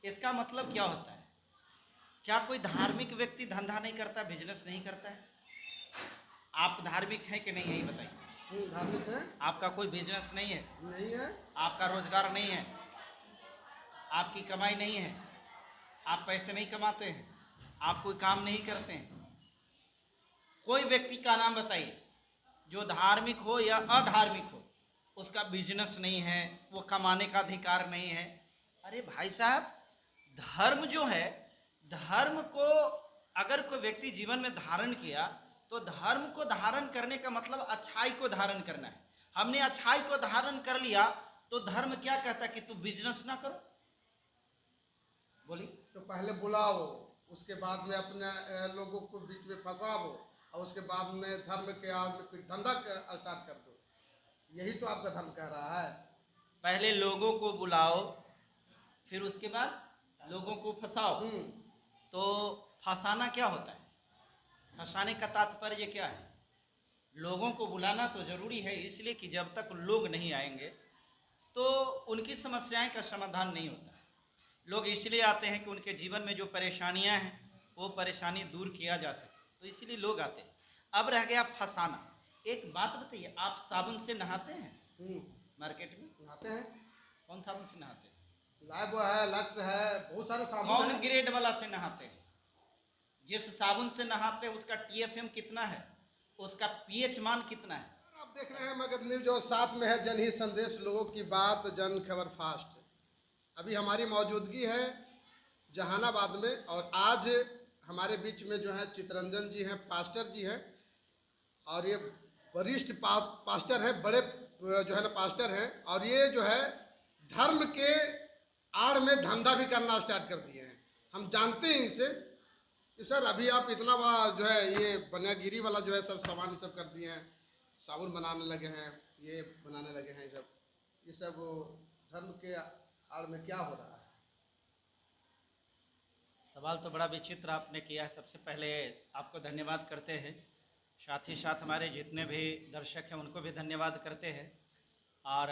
इसका मतलब क्या होता है? क्या कोई धार्मिक व्यक्ति धंधा नहीं करता, बिजनेस नहीं करता है? आप धार्मिक हैं कि नहीं, यही बताइए। धार्मिक है। आपका कोई बिजनेस नहीं है? नहीं है। आपका रोजगार नहीं है? आपकी कमाई नहीं है? आप पैसे नहीं कमाते हैं? आप कोई काम नहीं करते हैं? कोई व्यक्ति का नाम बताइए जो धार्मिक हो या अधार्मिक हो, उसका बिजनेस नहीं है, वो कमाने का अधिकार नहीं है। अरे भाई साहब, धर्म जो है, धर्म को अगर कोई व्यक्ति जीवन में धारण किया तो धर्म को धारण करने का मतलब अच्छाई को धारण करना है। हमने अच्छाई को धारण कर लिया तो धर्म क्या कहता है कि तू बिजनेस ना करो। बोलिए। तो पहले बुलाओ, उसके बाद में अपने लोगों को बीच में फंसाओ, और उसके बाद में धर्म के आड़ में कोई धंधा स्टार्ट कर दो। यही तो आपका धर्म कह रहा है। पहले लोगों को बुलाओ, फिर उसके बाद लोगों को फंसाओ। तो फंसाना क्या होता है? फंसाने का तात्पर्य क्या है? लोगों को बुलाना तो जरूरी है, इसलिए कि जब तक लोग नहीं आएंगे तो उनकी समस्याएं का समाधान नहीं होता। लोग इसलिए आते हैं कि उनके जीवन में जो परेशानियां हैं वो परेशानी दूर किया जा सके, तो इसलिए लोग आते हैं। अब रह गया फंसाना। एक बात बताइए, आप साबुन से नहाते हैं? मार्केट में नहाते हैं। कौन साबुन से नहाते हैं? लाइफ है, लक्स है, बहुत सारे साबुन कौन हैं। ग्रेड वाला से नहाते हैं? जिस साबुन से नहाते हैं उसका TFM कितना है, उसका pH मान कितना है? आप देख रहे हैं मगध न्यूज, और साथ में है जनहित संदेश, लोगों की बात, जन खबर फास्ट। अभी हमारी मौजूदगी है जहानाबाद में, और आज हमारे बीच में जो है चितरंजन जी हैं, पास्टर जी हैं, और ये वरिष्ठ पास्टर हैं, बड़े जो है ना पास्टर हैं, और ये जो है धर्म के आड़ में धंधा भी करना स्टार्ट कर दिए हैं। हम जानते हैं इनसे कि सर अभी आप इतना बड़ा जो है ये बनियागिरी वाला जो है सब सामान सब कर दिए हैं, साबुन बनाने लगे हैं, ये बनाने लगे हैं, ये सब धर्म के आड़ में क्या हो रहा है? सवाल तो बड़ा विचित्र आपने किया है। सबसे पहले आपको धन्यवाद करते हैं, साथ ही साथ हमारे जितने भी दर्शक हैं उनको भी धन्यवाद करते हैं, और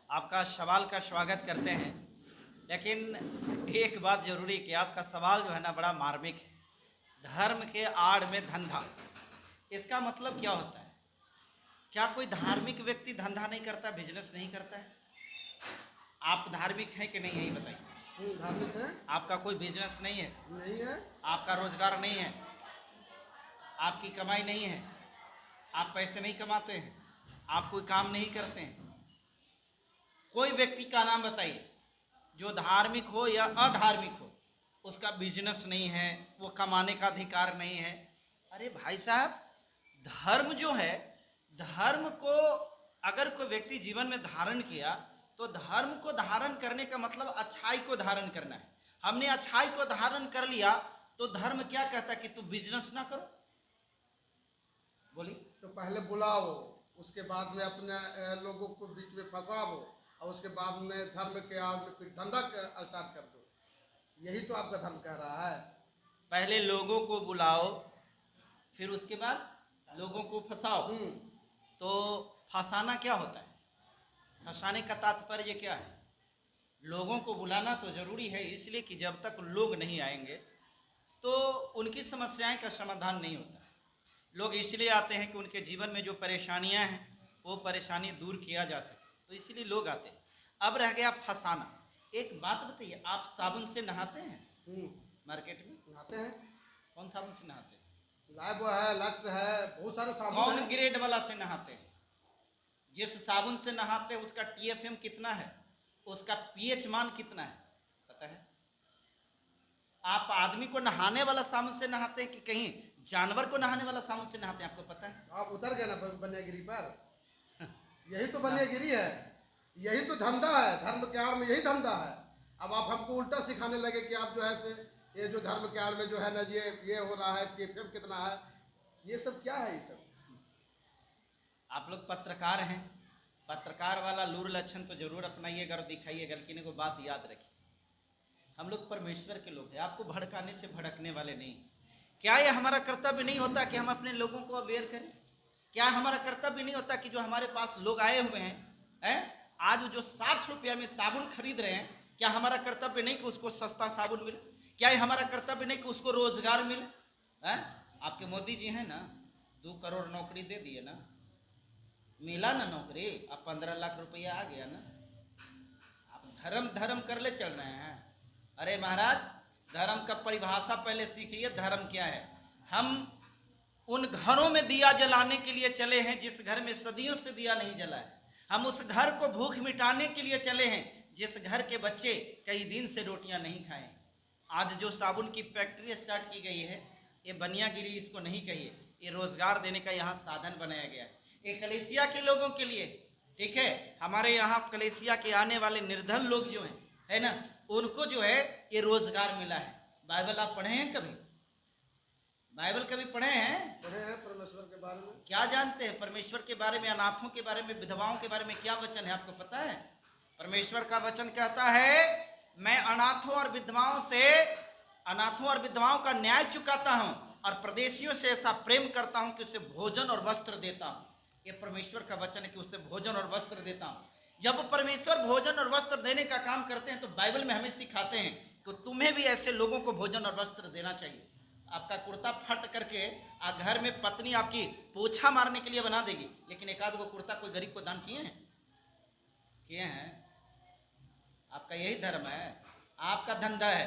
आपका सवाल का स्वागत करते हैं। लेकिन एक बात जरूरी कि आपका सवाल जो है ना बड़ा मार्मिक है। धर्म के आड़ में धंधा, इसका मतलब क्या होता है? क्या कोई धार्मिक व्यक्ति धंधा नहीं करता, बिजनेस नहीं करता है? आप धार्मिक हैं कि नहीं, यही बताइए। धार्मिक है। आपका कोई बिजनेस नहीं है? नहीं है। आपका रोजगार नहीं है? आपकी कमाई नहीं है? आप पैसे नहीं कमाते हैं? आप कोई काम नहीं करते हैं? कोई व्यक्ति का नाम बताइए जो धार्मिक हो या अधार्मिक हो, उसका बिजनेस नहीं है, वो कमाने का अधिकार नहीं है। अरे भाई साहब, धर्म जो है, धर्म को अगर कोई व्यक्ति जीवन में धारण किया तो धर्म को धारण करने का मतलब अच्छाई को धारण करना है। हमने अच्छाई को धारण कर लिया तो धर्म क्या कहता है कि तू बिजनेस ना करो। बोलिए। तो पहले बुलाओ, उसके बाद में अपने लोगों को बीच में फंसाओ, और उसके बाद में धर्म के आड़ में कोई धंधा स्टार्ट कर दो। यही तो आपका धर्म कह रहा है। पहले लोगों को बुलाओ, फिर उसके बाद लोगों को फंसाओ। तो फंसाना क्या होता है? फंसाने का तात्पर्य क्या है? लोगों को बुलाना तो जरूरी है, इसलिए कि जब तक लोग नहीं आएंगे तो उनकी समस्याएं का समाधान नहीं होता। लोग इसलिए आते हैं कि उनके जीवन में जो परेशानियां हैं वो परेशानी दूर किया जा सके, तो इसलिए लोग आते हैं। अब रह गया फंसाना। एक बात बताइए, आप साबुन से नहाते हैं? मार्केट में नहाते हैं। कौन साबुन से नहाते हैं? लाइफ है, लक्स है, बहुत सारे साबुन कौन हैं। ग्रेड वाला से नहाते हैं? जिस साबुन से नहाते हैं उसका TFM कितना है, उसका pH मान कितना है, पता है? आप आदमी को नहाने वाला साबुन से नहाते हैं कि कहीं जानवर को नहाने वाला साबुन से नहाते हैं, आपको पता है? आप उतर गए ना बनियागिरी पर। यही तो बनियागिरी है, यही तो धंधा है, धर्म के आड़ में यही धंधा है। अब आप हमको उल्टा सिखाने लगे कि आप जो है से ये जो धर्म के आड़ में जो है ना ये हो रहा है, TFM कितना है, ये सब क्या है? ये सब आप लोग पत्रकार हैं, पत्रकार वाला लूर लक्षण तो जरूर अपनाइएगा और दिखाइएगा, लेकिन एगो बात याद रखिए, हम लोग परमेश्वर के लोग हैं, आपको भड़काने से भड़कने वाले नहीं। क्या ये हमारा कर्तव्य नहीं होता कि हम अपने लोगों को अवेयर करें? क्या हमारा कर्तव्य नहीं होता कि जो हमारे पास लोग आए हुए हैं, आज जो 60 रुपया में साबुन खरीद रहे हैं, क्या हमारा कर्तव्य नहीं कि उसको सस्ता साबुन मिले? क्या ये हमारा कर्तव्य नहीं कि उसको रोजगार मिले? हैं? आपके मोदी जी हैं ना, 2 करोड़ नौकरी दे दिए ना, मिला ना नौकरी, अब 15 लाख रुपया आ गया ना। आप धर्म धर्म कर ले चल रहे हैं। अरे महाराज, धर्म का परिभाषा पहले सीखिए, धर्म क्या है। हम उन घरों में दिया जलाने के लिए चले हैं जिस घर में सदियों से दिया नहीं जला है। हम उस घर को भूख मिटाने के लिए चले हैं जिस घर के बच्चे कई दिन से रोटियां नहीं खाए। आज जो साबुन की फैक्ट्री स्टार्ट की गई है, ये बनियागिरी इसको नहीं कहिए, ये रोजगार देने का यहाँ साधन बनाया गया है। ये कलेसिया के लोगों के लिए, ठीक है, हमारे यहाँ कलेसिया के आने वाले निर्धन लोग जो हैं, है ना, उनको जो है ये रोजगार मिला है। बाइबल आप पढ़े हैं कभी? बाइबल कभी पढ़े हैं? पढ़े हैं परमेश्वर के बारे में। क्या जानते हैं परमेश्वर के बारे में, अनाथों के बारे में, विधवाओं के बारे में क्या वचन है आपको पता है? परमेश्वर का वचन कहता है, मैं अनाथों और विधवाओं का न्याय चुकाता हूं और प्रदेशियों से ऐसा प्रेम करता हूं कि उसे भोजन और वस्त्र देता हूं। ये परमेश्वर का वचन है कि उसे भोजन और वस्त्र देता हूं। जब परमेश्वर भोजन और वस्त्र देने का काम करते हैं तो बाइबल में हमें सिखाते हैं कि तुम्हें भी ऐसे लोगों को भोजन और वस्त्र देना चाहिए। आपका कुर्ता फट करके घर में पत्नी आपकी पोछा मारने के लिए बना देगी, लेकिन एक आध गो कुर्ता कोई गरीब को दान किए हैं? किए हैं? आपका यही धर्म है, आपका धंधा है,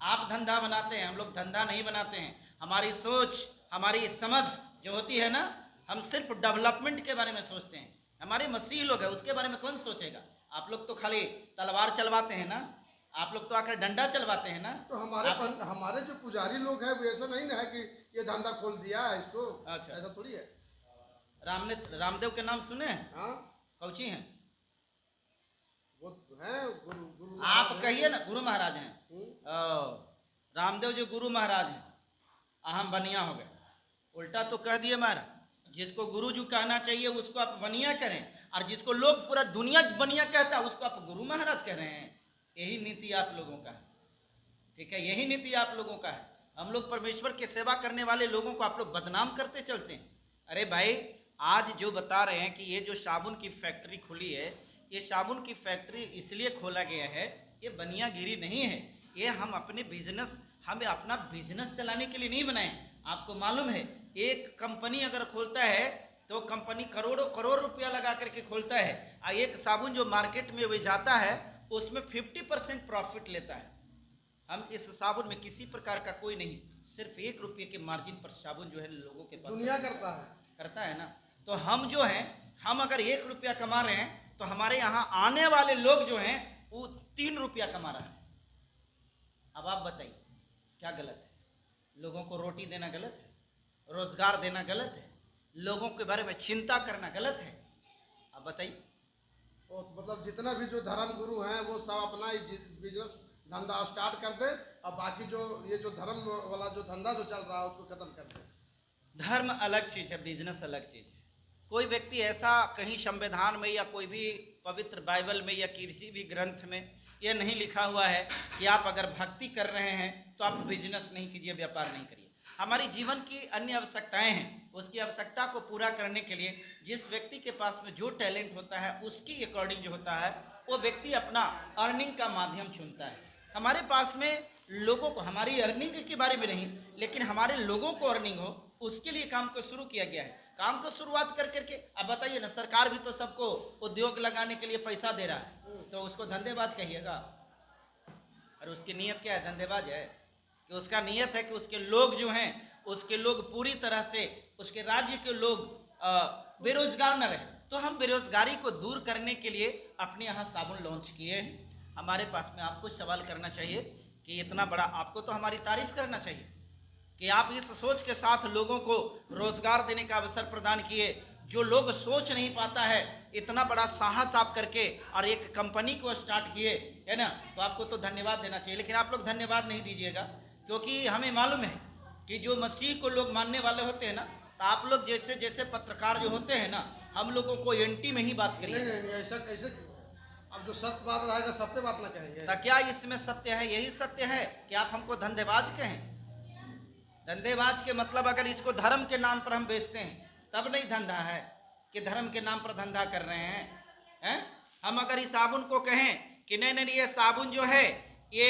आप धंधा बनाते हैं, हम लोग धंधा नहीं बनाते हैं। हमारी सोच, हमारी समझ जो होती है ना, हम सिर्फ डेवलपमेंट के बारे में सोचते हैं। हमारे मसीह लोग है, उसके बारे में कौन सोचेगा? आप लोग तो खाली तलवार चलवाते हैं ना, आप लोग तो आकर डंडा चलवाते हैं ना। तो हमारे जो पुजारी लोग हैं वो ऐसा नहीं ना है कि ये धंधा खोल दिया है इसको। अच्छा, ऐसा थोड़ी है। रामदेव के नाम सुने? हाँ, कौची हैं वो हैं गुरु आप कहिए ना, गुरु महाराज हैं। रामदेव जी गुरु महाराज हैं, हम बनिया हो गए। उल्टा तो कह दिए महाराज, जिसको गुरु जी कहना चाहिए उसको आप बनिया करें, और जिसको लोग पूरा दुनिया बनिया कहता है उसको आप गुरु महाराज कह रहे हैं। यही नीति आप लोगों का है, ठीक है, यही नीति आप लोगों का है। हम लोग परमेश्वर की सेवा करने वाले लोगों को आप लोग बदनाम करते चलते हैं। अरे भाई, आज जो बता रहे हैं कि ये जो साबुन की फैक्ट्री खुली है, ये साबुन की फैक्ट्री इसलिए खोला गया है, ये बनियागिरी नहीं है, ये हम अपने बिजनेस, हमें अपना बिजनेस चलाने के लिए नहीं बनाए। आपको मालूम है, एक कंपनी अगर खोलता है तो कंपनी करोड़ों करोड़ रुपया लगा करके खोलता है, और एक साबुन जो मार्केट में जाता है उसमें 50% प्रॉफिट लेता है। हम इस साबुन में किसी प्रकार का कोई नहीं, सिर्फ 1 रुपये के मार्जिन पर साबुन जो है लोगों के पास दुनिया करता है ना। तो हम जो हैं, हम अगर 1 रुपया कमा रहे हैं तो हमारे यहाँ आने वाले लोग जो हैं वो 3 रुपया कमा रहे हैं। अब आप बताइए क्या गलत है? लोगों को रोटी देना गलत है? रोजगार देना गलत है? लोगों के बारे में चिंता करना गलत है? अब बताइए। तो मतलब जितना भी जो धर्म गुरु हैं वो सब अपना ही बिजनेस धंधा स्टार्ट कर दे, और बाकी जो ये जो धर्म वाला जो धंधा जो चल रहा है उसको खत्म कर दे। धर्म अलग चीज है, बिजनेस अलग चीज है। कोई व्यक्ति ऐसा कहीं संविधान में या कोई भी पवित्र बाइबल में या किसी भी ग्रंथ में यह नहीं लिखा हुआ है कि आप अगर भक्ति कर रहे हैं तो आप बिजनेस नहीं कीजिए, व्यापार नहीं करिए। हमारी जीवन की अन्य आवश्यकताएं हैं, उसकी आवश्यकता को पूरा करने के लिए जिस व्यक्ति के पास में जो टैलेंट होता है उसकी अकॉर्डिंग जो होता है वो व्यक्ति अपना अर्निंग का माध्यम चुनता है। हमारे पास में लोगों को, हमारी अर्निंग के बारे में नहीं, लेकिन हमारे लोगों को अर्निंग हो उसके लिए काम को शुरू किया गया है। काम को शुरुआत कर करके अब बताइए ना, सरकार भी तो सबको उद्योग लगाने के लिए पैसा दे रहा है, तो उसको धंधेबाज कहिएगा? और उसकी नीयत क्या है? धंधेबाज है कि उसका नीयत है कि उसके लोग जो हैं, उसके लोग पूरी तरह से, उसके राज्य के लोग बेरोजगार न रहे। तो हम बेरोजगारी को दूर करने के लिए अपने यहाँ साबुन लॉन्च किए हैं। हमारे पास में आपको सवाल करना चाहिए कि इतना बड़ा, आपको तो हमारी तारीफ करना चाहिए कि आप इस सोच के साथ लोगों को रोजगार देने का अवसर प्रदान किए। जो लोग सोच नहीं पाता है, इतना बड़ा साहस आप करके और एक कंपनी को स्टार्ट किए, है ना, तो आपको तो धन्यवाद देना चाहिए। लेकिन आप लोग धन्यवाद नहीं दीजिएगा, क्योंकि हमें मालूम है कि जो मसीह को लोग मानने वाले होते हैं ना, तो आप लोग जैसे जैसे पत्रकार जो होते हैं ना, हम लोगों को एंटी में ही बात करिए। नहीं, ऐसा कैसे? अब जो सत्य बात रहेगा सत्य बात ना कहेंगे? तो क्या इसमें सत्य है? यही सत्य है कि आप हमको धंधेबाज कहें? धंधेबाज के मतलब अगर इसको धर्म के नाम पर हम बेचते हैं तब नहीं धंधा है कि धर्म के नाम पर धंधा कर रहे हैं। हम अगर इस साबुन को कहें कि नहीं नहीं ये साबुन जो है ये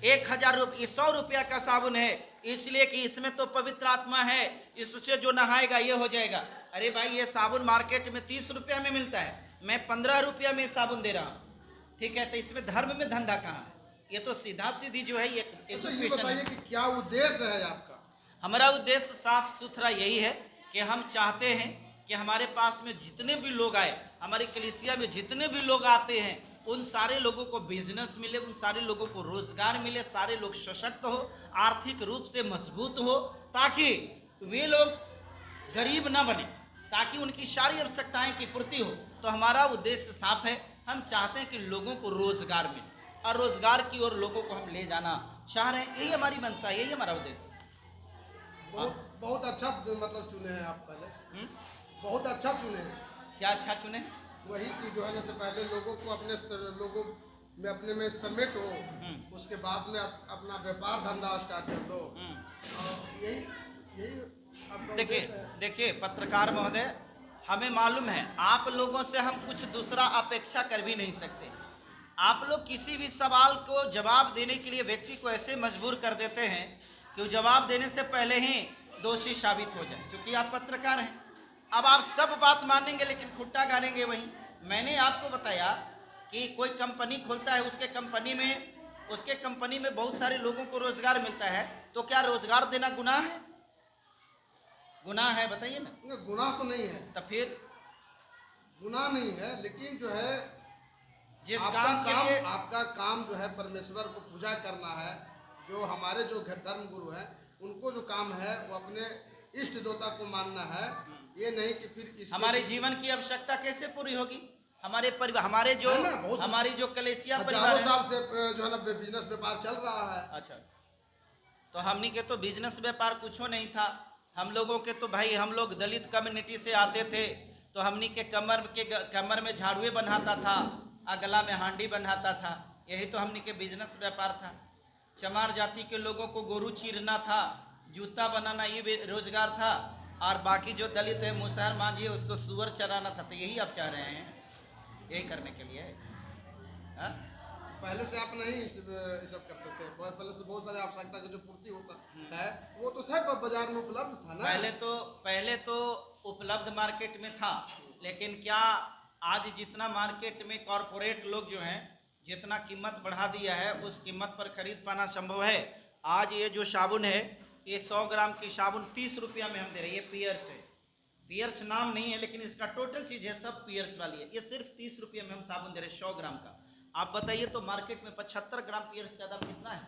100 रुपया का साबुन है, इसलिए कि इसमें तो पवित्र आत्मा है, इससे जो नहाएगा ये हो जाएगा। अरे भाई ये साबुन मार्केट में 30 रुपया में मिलता है, मैं 15 रुपया में साबुन दे रहा हूँ, ठीक है, तो इसमें धर्म में धंधा कहाँ है? ये तो सीधा सीधी जो है ये अच्छा ये बताइए कि क्या उद्देश्य है आपका? हमारा उद्देश्य साफ सुथरा यही है कि हम चाहते हैं कि हमारे पास में जितने भी लोग आए, हमारी कलीसिया में जितने भी लोग आते हैं, उन सारे लोगों को बिजनेस मिले, उन सारे लोगों को रोजगार मिले, सारे लोग सशक्त हो, आर्थिक रूप से मजबूत हो, ताकि वे लोग गरीब ना बने, ताकि उनकी सारी आवश्यकताएं की पूर्ति हो। तो हमारा उद्देश्य साफ है, हम चाहते हैं कि लोगों को रोजगार मिले और रोजगार की ओर लोगों को हम ले जाना चाह रहे हैं। यही हमारी मंशा, यही हमारा उद्देश्य। बहुत अच्छा मतलब चुने हैं आप पहले, बहुत अच्छा चुने हैं। क्या अच्छा चुने? वही कि जो है ना से पहले लोगों को लोगों में अपने में समेट हो, उसके बाद में अपना व्यापार धंधा स्टार्ट कर दो, और यही आपका उद्देश्य है। देखिए पत्रकार महोदय, हमें मालूम है आप लोगों से हम कुछ दूसरा अपेक्षा कर भी नहीं सकते। आप लोग किसी भी सवाल को जवाब देने के लिए व्यक्ति को ऐसे मजबूर कर देते हैं कि वो जवाब देने से पहले ही दोषी साबित हो जाए, क्योंकि आप पत्रकार हैं। अब आप सब बात मानेंगे लेकिन खुट्टा गाड़ेंगे वहीं। मैंने आपको बताया कि कोई कंपनी खोलता है, उसके कंपनी में बहुत सारे लोगों को रोजगार मिलता है, तो क्या रोजगार देना गुनाह है? गुनाह है? बताइए ना। गुनाह तो नहीं है। तो फिर गुनाह नहीं है, लेकिन जो है जिस आपका काम के लिए आपका काम जो है परमेश्वर को पूजा करना है। जो हमारे जो धर्म गुरु हैं उनको जो काम है वो अपने इष्ट देवता को मानना है, ये नहीं कि फिर हमारे जीवन की आवश्यकता कैसे पूरी होगी? हमारे परिवार, हमारी जो कलेसिया परिवार है, साल से जो है ना बिजनेस व्यापार चल रहा है। अच्छा, तो हमनी के तो बिजनेस व्यापार कुछ नहीं था। हम लोगों के तो भाई, हम लोग दलित कम्युनिटी से आते थे, तो हमनी के कमर में झाड़ुए बन्हाता था, गला में हांडी बन्हाता था, यही तो हमनी के बिजनेस व्यापार था। चमार जाति के लोगों को गोरू चीरना था, जूता बनाना ये रोजगार था, और बाकी जो दलित है, मुसहर मांझी है, उसको सुअर चराना था। तो यही आप चाह रहे हैं, यही करने के लिए? हा? पहले से आप नहीं सब करते थे, पहले से बहुत सारे आवश्यकता की जो पूर्ति होता है वो तो सब बाजार में उपलब्ध था ना। पहले तो उपलब्ध मार्केट में था, लेकिन क्या आज जितना मार्केट में कॉरपोरेट लोग जो हैं जितना कीमत बढ़ा दिया है, उस कीमत पर खरीद पाना संभव है? आज ये जो साबुन है, ये 100 ग्राम की साबुन 30 रुपया में हम दे रहे हैं। ये पियर्स है, पियर्स नाम नहीं है, लेकिन इसका टोटल चीज है सब पियर्स वाली है। ये सिर्फ 30 रुपये में हम साबुन दे रहे हैं 100 ग्राम का। आप बताइए तो मार्केट में 75 ग्राम पियर्स का दाम कितना है?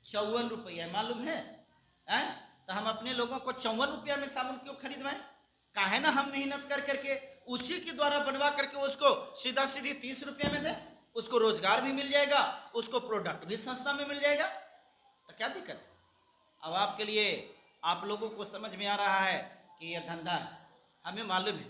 54 रुपया, मालूम है? तो हम अपने लोगों को 54 रुपया में साबुन क्यों खरीदवाएं? काहे ना हम मेहनत कर करके उसी के द्वारा बनवा करके उसको सीधा सीधी 30 रुपये में दे, उसको रोजगार भी मिल जाएगा, उसको प्रोडक्ट भी सस्ता में मिल जाएगा, तो क्या दिक्कत है? अब आपके लिए, आप लोगों को समझ में आ रहा है कि यह धंधा है। हमें मालूम है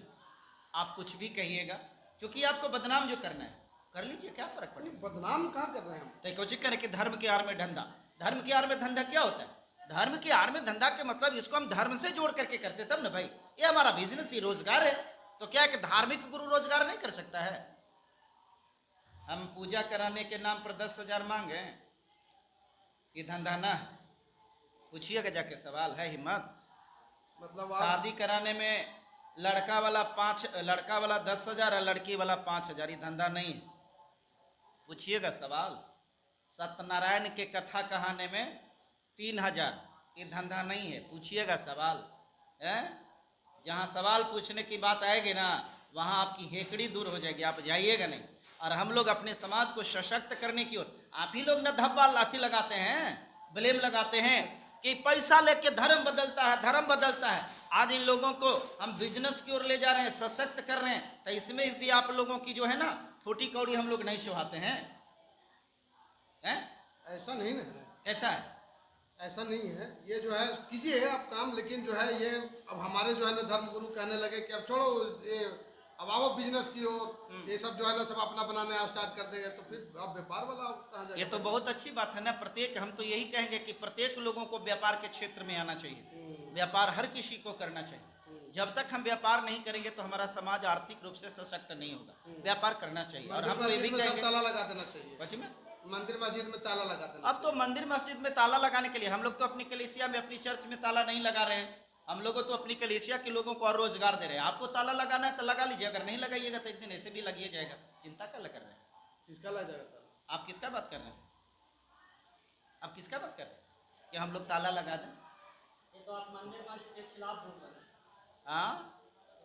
आप कुछ भी कहिएगा, क्योंकि आपको बदनाम जो करना है कर लीजिए, क्या फर्क पड़ेगा? बदनाम कहाँ कर रहे हैं हम? तो कुछ करें कि धर्म के आड़ में धंधा। धर्म के आड़ में धंधा क्या होता है? धर्म के आड़ में धंधा के मतलब इसको हम धर्म से जोड़ करके करते तब ना भाई। ये हमारा बिजनेस ही रोजगार है, तो क्या है कि धार्मिक गुरु रोजगार नहीं कर सकता है? हम पूजा कराने के नाम पर 10,000 मांगे, ये धंधा ना है? पूछिएगा जाके, सवाल है हिम्मत? मतलब शादी कराने में लड़का वाला 10,000 और लड़की वाला 5,000, ये धंधा नहीं है? पूछिएगा सवाल। सत्यनारायण के कथा कहाने में 3,000, ये धंधा नहीं है? पूछिएगा सवाल है? जहाँ सवाल पूछने की बात आएगी ना, वहाँ आपकी हेकड़ी दूर हो जाएगी, आप जाइएगा नहीं। और हम लोग अपने समाज को सशक्त करने की ओर, आप ही लोग ना धब्बा लाठी लगाते हैं, ब्लेम लगाते हैं कि पैसा लेके धर्म बदलता है, धर्म बदलता है। आज इन लोगों को हम बिजनेस की ओर ले जा रहे हैं, सशक्त कर रहे हैं, तो इसमें भी आप लोगों की जो है ना फूटी कौड़ी हम लोग नहीं सुहाते हैं? ऐसा नहीं ना है। कैसा है? ऐसा नहीं है, ये जो है कीजिए आप काम, लेकिन जो है ये अब हमारे जो है ना धर्म गुरु कहने लगे कि अब छोड़ो ये, अब आओ बिजनेस की ओर, ये सब जो है ना सब अपना बनाने स्टार्ट कर देंगे, तो फिर अब व्यापार वाला कहाँ जाएगा? ये तो बहुत अच्छी बात है ना। हम तो यही कहेंगे कि प्रत्येक लोगों को व्यापार के क्षेत्र में आना चाहिए, व्यापार हर किसी को करना चाहिए। जब तक हम व्यापार नहीं करेंगे तो हमारा समाज आर्थिक रूप से सशक्त नहीं होगा। व्यापार करना चाहिए। और हम तो ये भी मस्जिद में सब कहेंगे, ताला लगा देना चाहिए। बच्चे में मंदिर मस्जिद में ताला लगा देना अब तो मंदिर मस्जिद में ताला लगाने के लिए हम लोग तो अपनी कलीसिया में, अपनी चर्च में ताला नहीं लगा रहे हैं। हम लोग तो अपनी कलीसिया के लोगों को और रोजगार दे रहे हैं। आपको ताला लगाना है तो लगा लीजिए, अगर नहीं लगाइएगा तो एक दिन ऐसे भी लगिए जाएगा। चिंता क्या कर रहे हैं? किसका लग जाएगा ताला? आप किसका बात कर रहे हैं? आप किसका बात कर रहे हैं कि हम लोग ताला लगा दें? ये तो आप मंदिर मस्जिद के खिलाफ बोल रहे हैं। हाँ,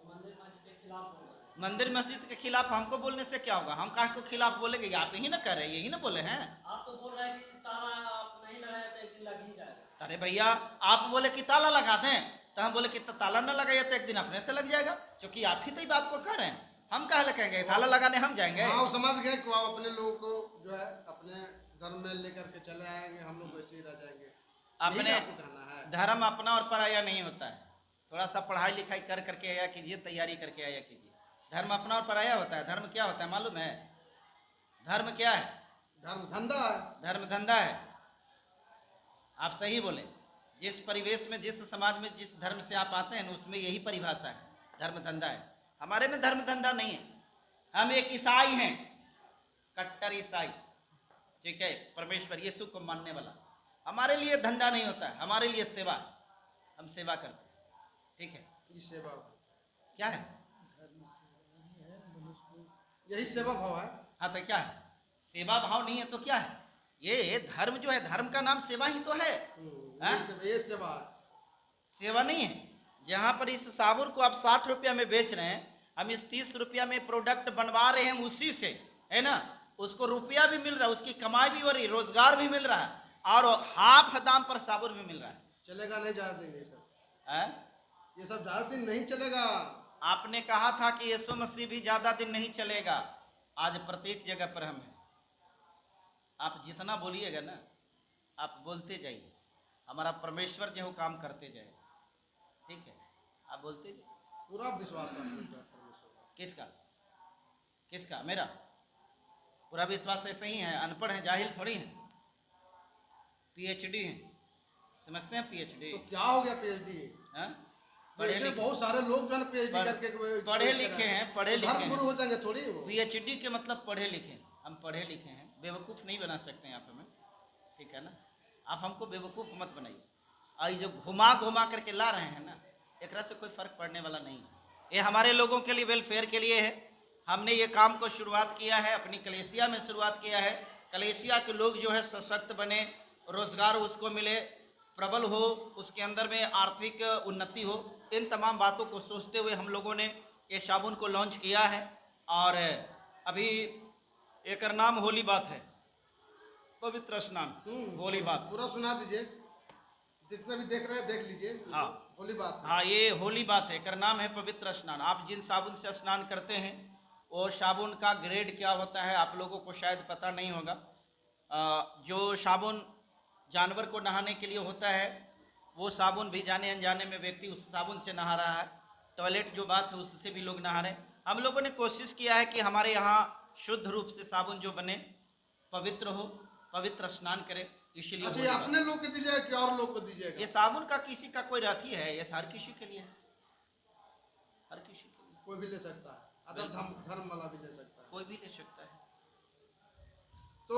मंदिर मस्जिद के खिलाफ बोल रहे हैं। मंदिर मस्जिद के खिलाफ हमको बोलने से क्या होगा? हम काहे को खिलाफ बोलेंगे? आप यही ना कर रहे हैं, यही ना बोले हैं। आप तो बोल रहे हैं कि ताला आप नहीं लगाया तो एक दिन लग ही जाएगा। अरे भैया, आप बोले कि ताला लगा दें तो हम बोले कि ताला न लगाइए तो एक दिन अपने से लग जाएगा, क्योंकि आप ही तो ये बात को कह रहे हैं। हम कहा कहेंगे ताला लगाने हम जाएंगे? हाँ, वो समझ गए कि आप अपने लोगों को जो है अपने धर्म में लेकर के चले आएंगे, हम लोग वैसे ही रह जाएंगे। अपने यही आपको कहना है। धर्म अपना और पराया नहीं होता है। थोड़ा सा पढ़ाई लिखाई कर करके आया कीजिए, तैयारी करके आया कीजिए। धर्म अपना और पराया होता है। धर्म क्या होता है मालूम है? धर्म क्या है? धर्म धंधा है। धर्म धंधा है। आप सही बोले। जिस परिवेश में, जिस समाज में, जिस धर्म से आप आते हैं उसमें यही परिभाषा है, धर्म धंधा है। हमारे में धर्म धंधा नहीं है। हम एक ईसाई हैं, कट्टर ईसाई, ठीक है, परमेश्वर यीशु को मानने वाला। हमारे लिए धंधा नहीं होता है, हमारे लिए सेवा। हम सेवा करते हैं, ठीक है। ये सेवा क्या है? यही सेवा भाव है। हाँ तो क्या है? सेवा भाव नहीं है तो क्या है? ये धर्म जो है, धर्म का नाम सेवा ही तो है। ये सेवा है। सेवा नहीं है। जहाँ पर इस साबुन को आप 60 रुपया में बेच रहे हैं, हम इस 30 रुपया में प्रोडक्ट बनवा रहे हैं उसी से, है ना? उसको रुपया भी मिल रहा है, उसकी कमाई भी हो रही, रोजगार भी मिल रहा है, और हाफ दाम पर साबुन भी मिल रहा है। चलेगा नहीं ज्यादा दिन ये सब, है? ये सब ज्यादा दिन नहीं चलेगा। आपने कहा था कि यीशु मसीह भी ज्यादा दिन नहीं चलेगा। आज प्रत्येक जगह पर हम हैं। आप जितना बोलिएगा ना, आप बोलते जाइए, हमारा परमेश्वर जो काम करते जाए, ठीक है? आप बोलते जाइए। पूरा विश्वास है परमेश्वर। किसका? किसका? मेरा पूरा विश्वास ऐसे ही है। अनपढ़ है, जाहिल थोड़ी है, पीएचडी है। समझते हैं पीएचडी? तो क्या हो गया पीएचडी? पढ़े लिखे बहुत सारे लोग जो है पीएचडी करके पढ़े लिखे हैं, पढ़े लिखे धर्म गुरु हो जाएंगे थोड़ी वो। पीएचडी के मतलब पढ़े लिखे हैं। हम पढ़े लिखे हैं, बेवकूफ़ नहीं बना सकते हैं आप हमें, ठीक है ना? आप हमको बेवकूफ़ मत बनाइए। और ये जो घुमा घुमा करके ला रहे हैं ना, एकरा से कोई फर्क पड़ने वाला नहीं है। ये हमारे लोगों के लिए, वेलफेयर के लिए है। हमने ये काम को शुरुआत किया है, अपनी कलेसिया में शुरुआत किया है। कलेसिया के लोग जो है सशक्त बने, रोजगार उसको मिले, प्रबल हो, उसके अंदर में आर्थिक उन्नति हो। इन तमाम बातों को सोचते हुए हम लोगों ने ये साबुन को लॉन्च किया है। और अभी एक नाम होली बात है, पवित्र स्नान, होली बात। पूरा सुना दीजिए, जितने भी देख रहे हैं देख लीजिए। हाँ, होली बात। हाँ, ये होली बात है। एक नाम है पवित्र स्नान। आप जिन साबुन से स्नान करते हैं वो साबुन का ग्रेड क्या होता है आप लोगों को शायद पता नहीं होगा। जो साबुन जानवर को नहाने के लिए होता है, वो साबुन भी जाने अनजाने में व्यक्ति उस साबुन से नहा रहा है। टॉयलेट जो बात है उससे भी लोग नहा रहे हैं। हम लोगों ने कोशिश किया है कि हमारे यहाँ शुद्ध रूप से साबुन जो बने, पवित्र हो, पवित्र स्नान करे, इसीलिए। अच्छा, ये अपने लोग को दीजिएगा कि और लोग को दीजिएगा? ये साबुन का किसी का कोई रथी है, ये हर किसी के लिए है, हर किसी के लिए। कोई भी ले सकता है, अदर धर्म वाला भी ले सकता है, कोई भी ले सकता है। तो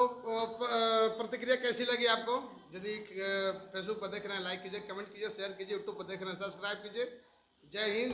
प्रतिक्रिया कैसी लगी आपको? यदि फेसबुक पर देख रहे हैं लाइक कीजिए, कमेंट कीजिए, शेयर कीजिए, यूट्यूब पर देख रहे हैं सब्सक्राइब कीजिए। जय हिंद।